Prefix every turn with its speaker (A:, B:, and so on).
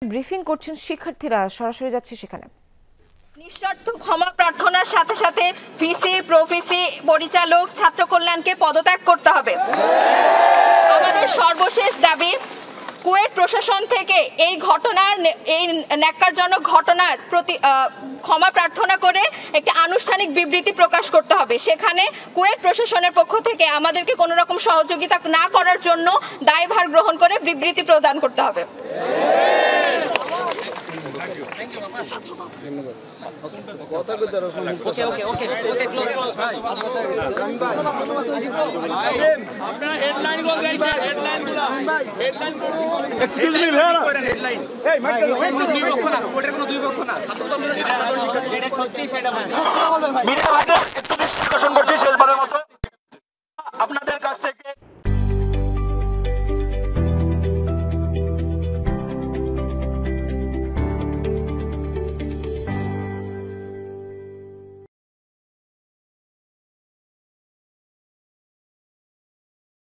A: Briefing করছেন শিক্ষার্থীরা, সরাসরি যাচ্ছে সেখানে।
B: নিঃশর্ত ক্ষমা প্রার্থনার সাথে সাথে ভিসি, প্রভিসি, পরিচালক, ছাত্র কল্যাণকে পদত্যাগ করতে হবে। আমাদের সর্বশেষ দাবি, কুয়েট প্রশাসন থেকে এই ন্যাক্কারজনক ঘটনার প্রতি ক্ষমা প্রার্থনা করে একটি আনুষ্ঠানিক বিবৃতি প্রকাশ করতে হবে। সেখানে কুয়েট প্রশাসনের পক্ষ থেকে আমাদেরকে কোনো রকম সহযোগিতা না করার জন্য দায়ভার গ্রহণ করে বিবৃতি প্রদান করতে হবে।
C: করছি